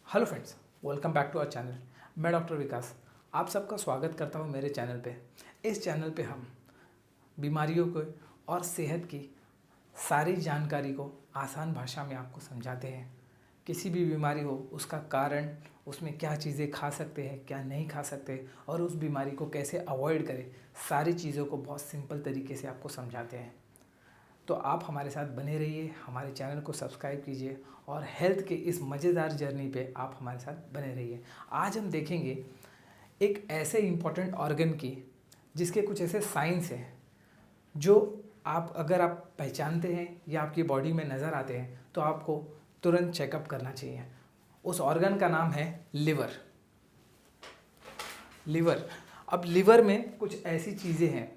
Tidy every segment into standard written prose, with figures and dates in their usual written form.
Hello friends, welcome back to our channel. मैं doctor Vikas आप सबका स्वागत करता हूं मेरे चैनल पे। इस चैनल पे हम बीमारियों को और सेहत की सारी जानकारी को आसान भाषा में आपको समझाते हैं। किसी भी बीमारी हो, उसका कारण, उसमें क्या चीज़ें खा सकते हैं, क्या नहीं खा सकते और उस बीमारी को कैसे अवॉइड करें, सारी चीज़ों को बहुत सिंपल तरीके से आपको समझाते हैं। तो आप हमारे साथ बने रहिए, हमारे चैनल को सब्सक्राइब कीजिए और हेल्थ के इस मज़ेदार जर्नी पे आप हमारे साथ बने रहिए। आज हम देखेंगे एक ऐसे इम्पॉर्टेंट ऑर्गन की जिसके कुछ ऐसे साइंस हैं जो अगर आप पहचानते हैं या आपकी बॉडी में नज़र आते हैं तो आपको तुरंत चेकअप करना चाहिए। उस ऑर्गन का नाम है लिवर। अब लिवर में कुछ ऐसी चीज़ें हैं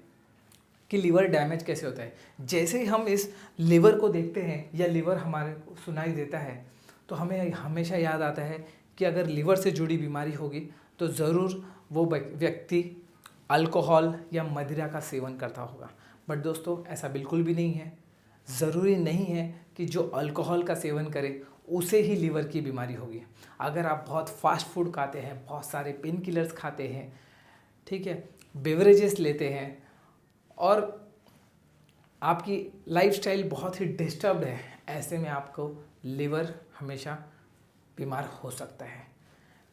कि लिवर डैमेज कैसे होता है। जैसे ही हम इस लिवर को देखते हैं या लिवर हमारे को सुनाई देता है तो हमें हमेशा याद आता है कि अगर लिवर से जुड़ी बीमारी होगी तो ज़रूर वो व्यक्ति अल्कोहल या मदिरा का सेवन करता होगा। बट दोस्तों, ऐसा बिल्कुल भी नहीं है। ज़रूरी नहीं है कि जो अल्कोहल का सेवन करे उसे ही लिवर की बीमारी होगी। अगर आप बहुत फास्ट फूड खाते हैं, बहुत सारे पेन किलर्स खाते हैं, ठीक है, बेवरेजेस लेते हैं और आपकी लाइफस्टाइल बहुत ही डिस्टर्ब्ड है, ऐसे में आपको लिवर हमेशा बीमार हो सकता है।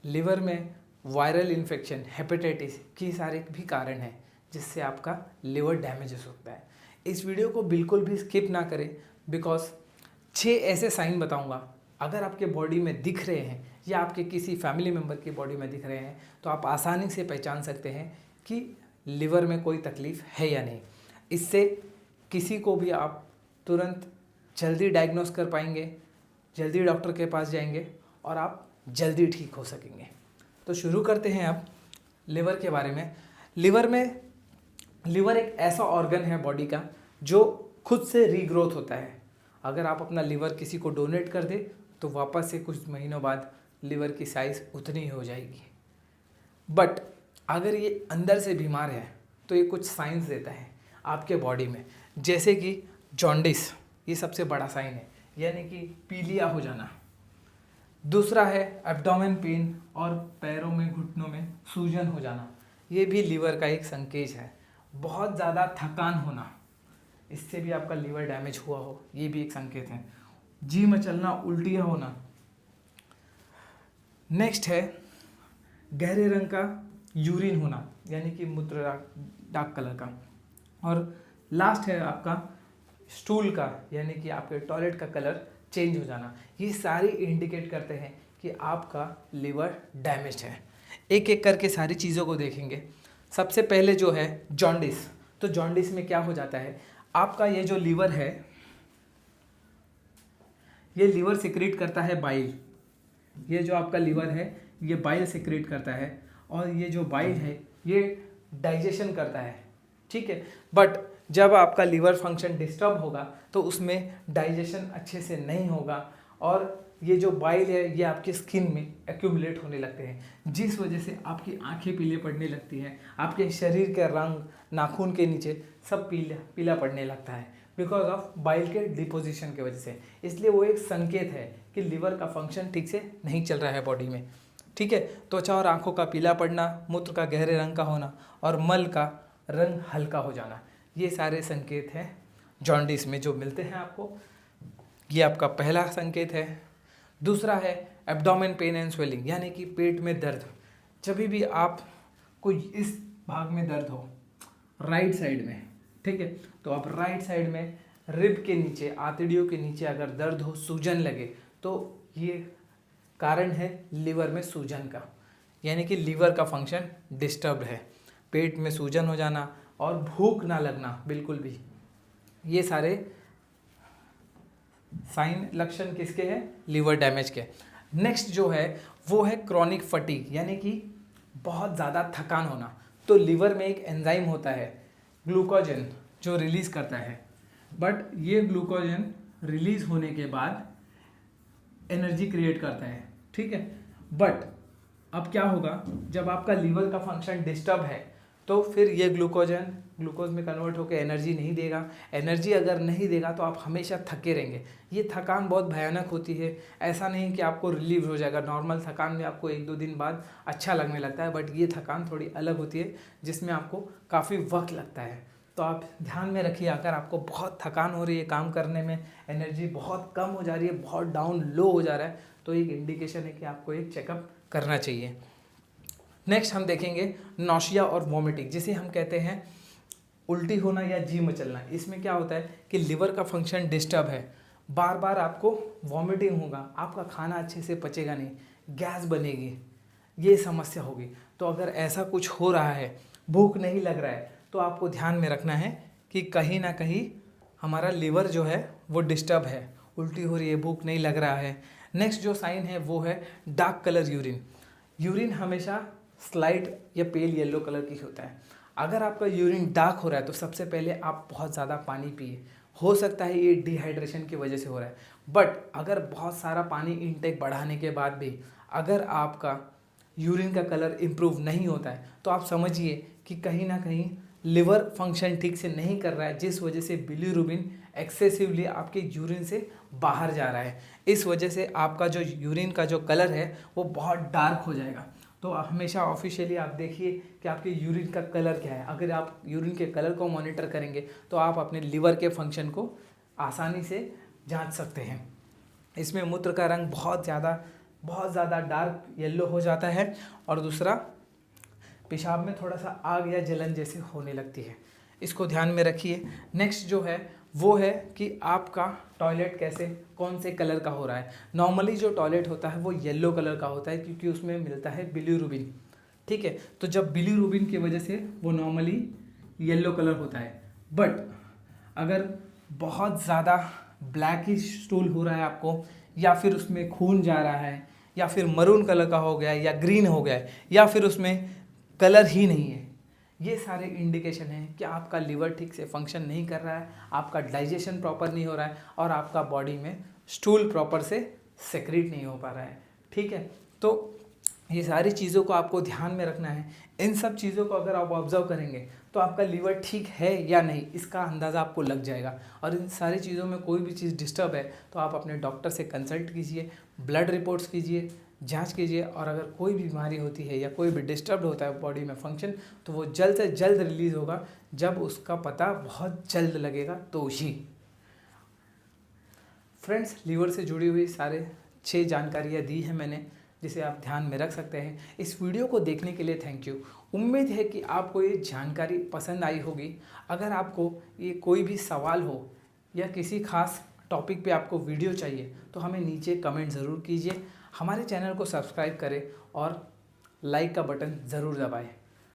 लिवर में वायरल इन्फेक्शन, हेपेटाइटिस की सारे भी कारण हैं जिससे आपका लिवर डैमेज हो सकता है। इस वीडियो को बिल्कुल भी स्किप ना करें बिकॉज 6 ऐसे साइन बताऊंगा। अगर आपके बॉडी में दिख रहे हैं या आपके किसी फैमिली मेम्बर की बॉडी में दिख रहे हैं तो आप आसानी से पहचान सकते हैं कि लिवर में कोई तकलीफ़ है या नहीं। इससे किसी को भी आप तुरंत जल्दी डायग्नोस कर पाएंगे, जल्दी डॉक्टर के पास जाएंगे और आप जल्दी ठीक हो सकेंगे। तो शुरू करते हैं अब लिवर के बारे में। लिवर एक ऐसा ऑर्गन है बॉडी का जो खुद से रीग्रोथ होता है। अगर आप अपना लिवर किसी को डोनेट कर दे तो वापस से कुछ महीनों बाद लिवर की साइज़ उतनी ही हो जाएगी। बट अगर ये अंदर से बीमार है तो ये कुछ साइंस देता है आपके बॉडी में, जैसे कि जॉन्डिस, ये सबसे बड़ा साइन है, यानी कि पीलिया हो जाना। दूसरा है एब्डोमेन पेन और पैरों में, घुटनों में सूजन हो जाना, ये भी लीवर का एक संकेत है। बहुत ज़्यादा थकान होना, इससे भी आपका लीवर डैमेज हुआ हो, ये भी एक संकेत है। जी मचलना, उल्टियाँ होना। नेक्स्ट है गहरे रंग का यूरिन होना, यानी कि मूत्र डार्क कलर का। और लास्ट है आपका स्टूल का, यानी कि आपके टॉयलेट का कलर चेंज हो जाना। ये सारे इंडिकेट करते हैं कि आपका लिवर डैमेज है। एक एक करके सारी चीज़ों को देखेंगे। सबसे पहले जो है जॉन्डिस। तो जॉन्डिस में क्या हो जाता है, आपका ये जो लिवर है, ये लिवर सिक्रीट करता है बाइल। ये जो आपका लिवर है ये बाइल सिक्रीट करता है और ये जो बाइल है ये डाइजेशन करता है, ठीक है। बट जब आपका लिवर फंक्शन डिस्टर्ब होगा तो उसमें डाइजेशन अच्छे से नहीं होगा और ये जो बाइल है ये आपके स्किन में एक्यूमुलेट होने लगते हैं, जिस वजह से आपकी आंखें पीले पड़ने लगती हैं, आपके शरीर के रंग, नाखून के नीचे सब पीला पीला पड़ने लगता है बिकॉज ऑफ बाइल के डिपोजिशन की वजह से। इसलिए वो एक संकेत है कि लिवर का फंक्शन ठीक से नहीं चल रहा है बॉडी में, ठीक है। त्वचा और आंखों का पीला पड़ना, मूत्र का गहरे रंग का होना और मल का रंग हल्का हो जाना, ये सारे संकेत हैं जॉन्डिस में जो मिलते हैं आपको। ये आपका पहला संकेत है। दूसरा है एब्डोमेन पेन एंड स्वेलिंग, यानी कि पेट में दर्द। जब भी आप कोई इस भाग में दर्द हो, राइट साइड में, ठीक है, तो आप राइट साइड में रिब के नीचे, आंतड़ियों के नीचे अगर दर्द हो, सूजन लगे, तो ये कारण है लिवर में सूजन का, यानी कि लिवर का फंक्शन डिस्टर्ब्ड है। पेट में सूजन हो जाना और भूख ना लगना बिल्कुल भी, ये सारे साइन, लक्षण किसके हैं, लिवर डैमेज के। नेक्स्ट जो है वो है क्रॉनिक फटीग, यानी कि बहुत ज़्यादा थकान होना। तो लिवर में एक एंजाइम होता है ग्लूकोजन जो रिलीज़ करता है, बट ये ग्लूकोजन रिलीज़ होने के बाद एनर्जी क्रिएट करता है, ठीक है। बट अब क्या होगा, जब आपका लीवर का फंक्शन डिस्टर्ब है तो फिर ये ग्लूकोज में कन्वर्ट होकर एनर्जी नहीं देगा। एनर्जी अगर नहीं देगा तो आप हमेशा थके रहेंगे। ये थकान बहुत भयानक होती है। ऐसा नहीं कि आपको रिलीव हो जाएगा, नॉर्मल थकान में आपको 1-2 दिन बाद अच्छा लगने लगता है, बट ये थकान थोड़ी अलग होती है जिसमें आपको काफ़ी वक्त लगता है। तो आप ध्यान में रखिए, अगर आपको बहुत थकान हो रही है काम करने में, एनर्जी बहुत कम हो जा रही है, बहुत डाउन लो हो जा रहा है, तो एक इंडिकेशन है कि आपको एक चेकअप करना चाहिए। नेक्स्ट हम देखेंगे नौशिया और वॉमिटिंग, जिसे हम कहते हैं उल्टी होना या जी मचलना। इसमें क्या होता है कि लिवर का फंक्शन डिस्टर्ब है, बार बार आपको वॉमिटिंग होगा, आपका खाना अच्छे से पचेगा नहीं, गैस बनेगी, ये समस्या होगी। तो अगर ऐसा कुछ हो रहा है, भूख नहीं लग रहा है, तो आपको ध्यान में रखना है कि कहीं ना कहीं हमारा लिवर जो है वो डिस्टर्ब है, उल्टी हो रही है, भूख नहीं लग रहा है। नेक्स्ट जो साइन है वो है डार्क कलर यूरिन। यूरिन हमेशा स्लाइट या पेल येलो कलर की होता है। अगर आपका यूरिन डार्क हो रहा है तो सबसे पहले आप बहुत ज़्यादा पानी पिए। हो सकता है ये डिहाइड्रेशन की वजह से हो रहा है, बट अगर बहुत सारा पानी इनटेक बढ़ाने के बाद भी अगर आपका यूरिन का कलर इम्प्रूव नहीं होता है तो आप समझिए कि कहीं ना कहीं लिवर फंक्शन ठीक से नहीं कर रहा है, जिस वजह से बिलीरुबिन एक्सेसिवली आपके यूरिन से बाहर जा रहा है। इस वजह से आपका जो यूरिन का जो कलर है वो बहुत डार्क हो जाएगा। तो हमेशा ऑफिशियली आप देखिए कि आपके यूरिन का कलर क्या है। अगर आप यूरिन के कलर को मॉनिटर करेंगे तो आप अपने लिवर के फंक्शन को आसानी से जांच सकते हैं। इसमें मूत्र का रंग बहुत ज़्यादा डार्क येलो हो जाता है, और दूसरा पेशाब में थोड़ा सा आग या जलन जैसे होने लगती है। इसको ध्यान में रखिए। नेक्स्ट जो है वो है कि आपका टॉयलेट कौन से कलर का हो रहा है। नॉर्मली जो टॉयलेट होता है वो येलो कलर का होता है क्योंकि उसमें मिलता है बिलीरुबिन, ठीक है। तो जब बिलीरुबिन की वजह से वो नॉर्मली येलो कलर होता है, बट अगर बहुत ज़्यादा ब्लैकिश स्टूल हो रहा है आपको, या फिर उसमें खून जा रहा है, या फिर मरून कलर का हो गया है, या ग्रीन हो गया है, या फिर उसमें कलर ही नहीं है, ये सारे इंडिकेशन हैं कि आपका लिवर ठीक से फंक्शन नहीं कर रहा है, आपका डाइजेशन प्रॉपर नहीं हो रहा है, और आपका बॉडी में स्टूल प्रॉपर से सेक्रेट नहीं हो पा रहा है, ठीक है। तो ये सारी चीज़ों को आपको ध्यान में रखना है। इन सब चीज़ों को अगर आप ऑब्जर्व करेंगे तो आपका लिवर ठीक है या नहीं इसका अंदाज़ा आपको लग जाएगा। और इन सारी चीज़ों में कोई भी चीज़ डिस्टर्ब है तो आप अपने डॉक्टर से कंसल्ट कीजिए, ब्लड रिपोर्ट्स कीजिए, जांच कीजिए, और अगर कोई भी बीमारी होती है या कोई भी डिस्टर्ब होता है बॉडी में फंक्शन, तो वो जल्द से जल्द रिलीज़ होगा जब उसका पता बहुत जल्द लगेगा तो ही। फ्रेंड्स, लीवर से जुड़ी हुई सारे 6 जानकारियाँ दी हैं मैंने, जिसे आप ध्यान में रख सकते हैं। इस वीडियो को देखने के लिए थैंक यू। उम्मीद है कि आपको ये जानकारी पसंद आई होगी। अगर आपको ये कोई भी सवाल हो या किसी खास टॉपिक पे आपको वीडियो चाहिए तो हमें नीचे कमेंट ज़रूर कीजिए। हमारे चैनल को सब्सक्राइब करें और लाइक का बटन ज़रूर दबाएं।